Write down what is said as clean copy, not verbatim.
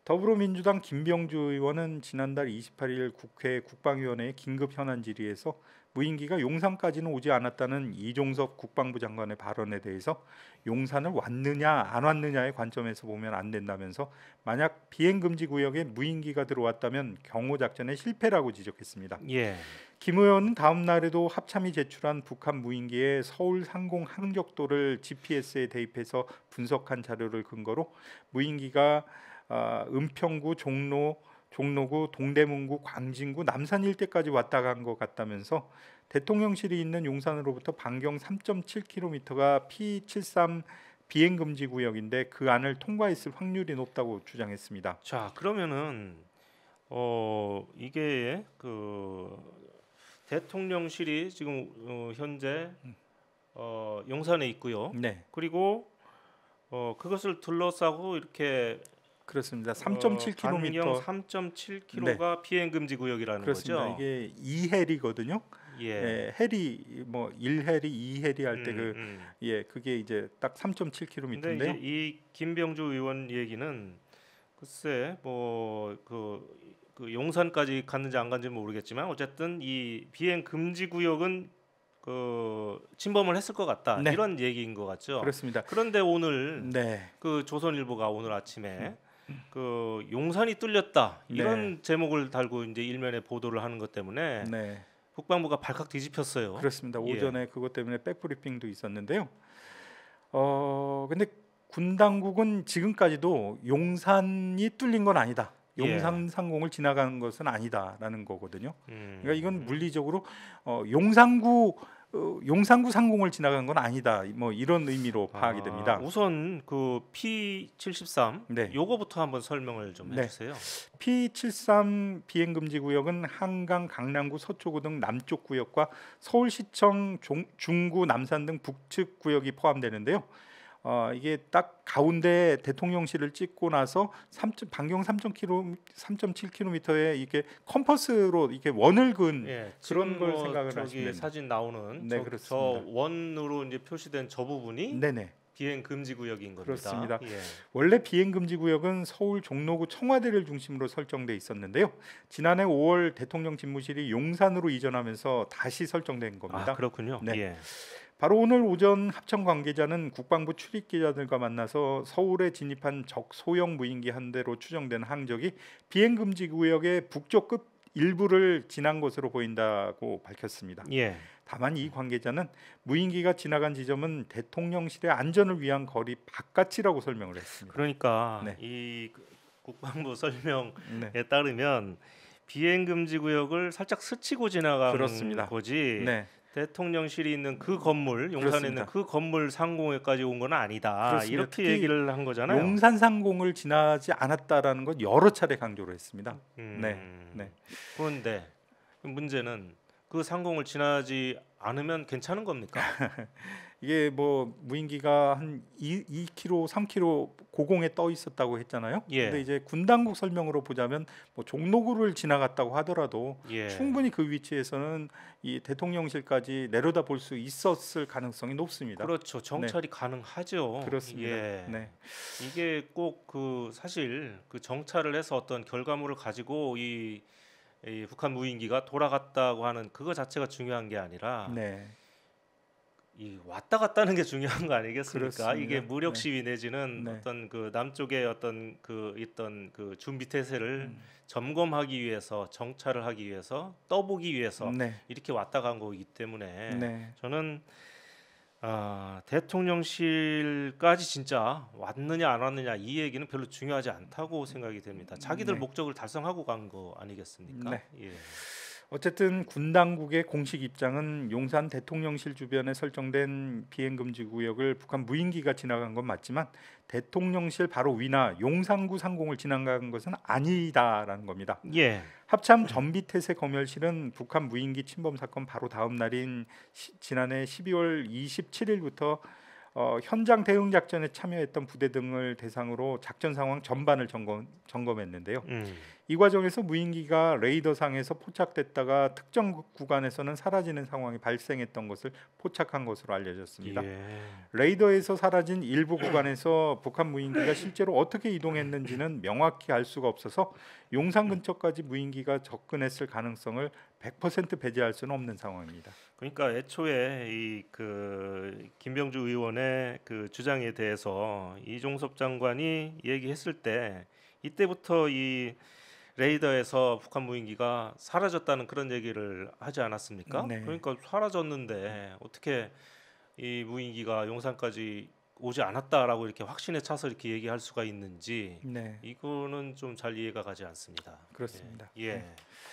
더불어민주당 김병주 의원은 지난달 28일 국회 국방위원회 긴급 현안 질의에서 무인기가 용산까지는 오지 않았다는 이종섭 국방부 장관의 발언에 대해서 용산을 왔느냐 안 왔느냐의 관점에서 보면 안 된다면서 만약 비행금지 구역에 무인기가 들어왔다면 경호 작전의 실패라고 지적했습니다. 예. 김 의원은 다음 날에도 합참이 제출한 북한 무인기의 서울 상공 항적도를 GPS에 대입해서 분석한 자료를 근거로 무인기가 은평구, 종로구, 동대문구, 광진구, 남산 일대까지 왔다 간 것 같다면서 대통령실이 있는 용산으로부터 반경 3.7km가 P73 비행금지 구역인데 그 안을 통과했을 확률이 높다고 주장했습니다. 자, 그러면은 이게 그 대통령실이 지금 현재 용산에 있고요. 네, 그리고 그것을 둘러싸고 이렇게 그렇습니다. 반경 3.7km. 3.7km가 비행 금지 구역이라는 그렇습니다. 거죠. 이게 2해리거든요. 예. 예, 해리 뭐 1해리, 2해리 할 때 예, 그게 이제 딱 근데 3.7km인데요. 이제 이 김병주 의원 얘기는 글쎄 뭐 그 용산까지 갔는지 안 갔는지 모르겠지만 어쨌든 이 비행 금지 구역은 그 침범을 했을 것 같다. 네. 이런 얘기인 것 같죠. 그렇습니다. 그런데 오늘 네. 그 조선일보가 오늘 아침에 그 용산이 뚫렸다 이런 제목을 달고 이제 일면에 보도를 하는 것 때문에 네. 국방부가 발칵 뒤집혔어요. 그렇습니다. 예. 오전에 그것 때문에 백브리핑도 있었는데요. 근데 군 당국은 지금까지도 용산이 뚫린 건 아니다. 용산 상공을 지나가는 것은 아니다라는 거거든요. 그러니까 이건 물리적으로 용산구 상공을 지나간 건 아니다. 뭐 이런 의미로 파악이 됩니다. 우선 그 P73 네. 요거부터 한번 설명을 좀 네. 해주세요. P73 비행금지 구역은 한강, 강남구, 서초구 등 남쪽 구역과 서울시청 중구, 남산 등 북측 구역이 포함되는데요. 이게 딱 가운데 대통령실을 찍고 나서 반경 3.7km에 이렇게 컴퍼스로 이렇게 원을 그은 그런 걸 생각을 하시면 됩니다. 사진 나오는 네, 저 원으로 이제 표시된 저 부분이 네네. 비행 금지 구역인 겁니다. 그렇습니다. 예. 원래 비행 금지 구역은 서울 종로구 청와대를 중심으로 설정돼 있었는데요. 지난해 5월 대통령 집무실이 용산으로 이전하면서 다시 설정된 겁니다. 그렇군요. 네. 예. 바로 오늘 오전 합참 관계자는 국방부 출입 기자들과 만나서 서울에 진입한 적 소형 무인기 한 대로 추정되는 항적이 비행 금지 구역의 북쪽 끝 일부를 지난 것으로 보인다고 밝혔습니다. 예. 다만 이 관계자는 무인기가 지나간 지점은 대통령실의 안전을 위한 거리 바깥이라고 설명을 했습니다. 그러니까 네. 이 국방부 설명에 네. 따르면 비행 금지 구역을 살짝 스치고 지나간 그렇습니다. 거지. 네. 대통령실이 있는 그 건물, 용산에 그렇습니다. 있는 그 건물 상공에까지 온 건 아니다. 그렇습니다. 이렇게 얘기를 한 거잖아요. 용산 상공을 지나지 않았다라는 것 여러 차례 강조를 했습니다. 네. 그런데 문제는 그 상공을 지나지 않으면 괜찮은 겁니까? 이게 뭐 무인기가 한 2km, 3km 고공에 떠 있었다고 했잖아요. 예. 근데 이제 군 당국 설명으로 보자면 뭐 종로구를 지나갔다고 하더라도 충분히 그 위치에서는 이 대통령실까지 내려다 볼 수 있었을 가능성이 높습니다. 그렇죠. 정찰이 가능하죠. 그렇습니다. 예. 네. 이게 꼭 그 사실 그 정찰을 해서 어떤 결과물을 가지고 이 북한 무인기가 돌아갔다고 하는 그거 자체가 중요한 게 아니라 네. 이 왔다 갔다는 게 중요한 거 아니겠습니까? 그렇습니다. 이게 무력 시위 내지는 네. 어떤 그 남쪽의 어떤 그 있던 그 준비 태세를 점검하기 위해서 정찰을 하기 위해서 떠보기 위해서 네. 이렇게 왔다 간 거기 때문에 네. 저는 대통령실까지 진짜 왔느냐 안 왔느냐 이 얘기는 별로 중요하지 않다고 생각이 됩니다. 자기들 네. 목적을 달성하고 간 거 아니겠습니까? 네. 예. 어쨌든 군 당국의 공식 입장은 용산 대통령실 주변에 설정된 비행 금지 구역을 북한 무인기가 지나간 건 맞지만 대통령실 바로 위나 용산구 상공을 지나간 것은 아니다라는 겁니다. 예. 합참 전비태세 검열실은 북한 무인기 침범 사건 바로 다음 날인 지난해 12월 27일부터 현장 대응 작전에 참여했던 부대 등을 대상으로 작전 상황 전반을 점검했는데요. 이 과정에서 무인기가 레이더상에서 포착됐다가 특정 구간에서는 사라지는 상황이 발생했던 것을 포착한 것으로 알려졌습니다. 예. 레이더에서 사라진 일부 구간에서 북한 무인기가 실제로 어떻게 이동했는지는 명확히 알 수가 없어서 용산 근처까지 무인기가 접근했을 가능성을 100% 배제할 수는 없는 상황입니다. 그러니까 애초에 이 그 김병주 의원의 그 주장에 대해서 이종섭 장관이 얘기했을 때 이때부터 이 레이더에서 북한 무인기가 사라졌다는 그런 얘기를 하지 않았습니까? 네, 그러니까 사라졌는데 어떻게 이 무인기가 용산까지 오지 않았다라고 이렇게 확신에 차서 이렇게 얘기할 수가 있는지 네, 이거는 좀 잘 이해가 가지 않습니다. 그렇습니다. 예. 예. 네.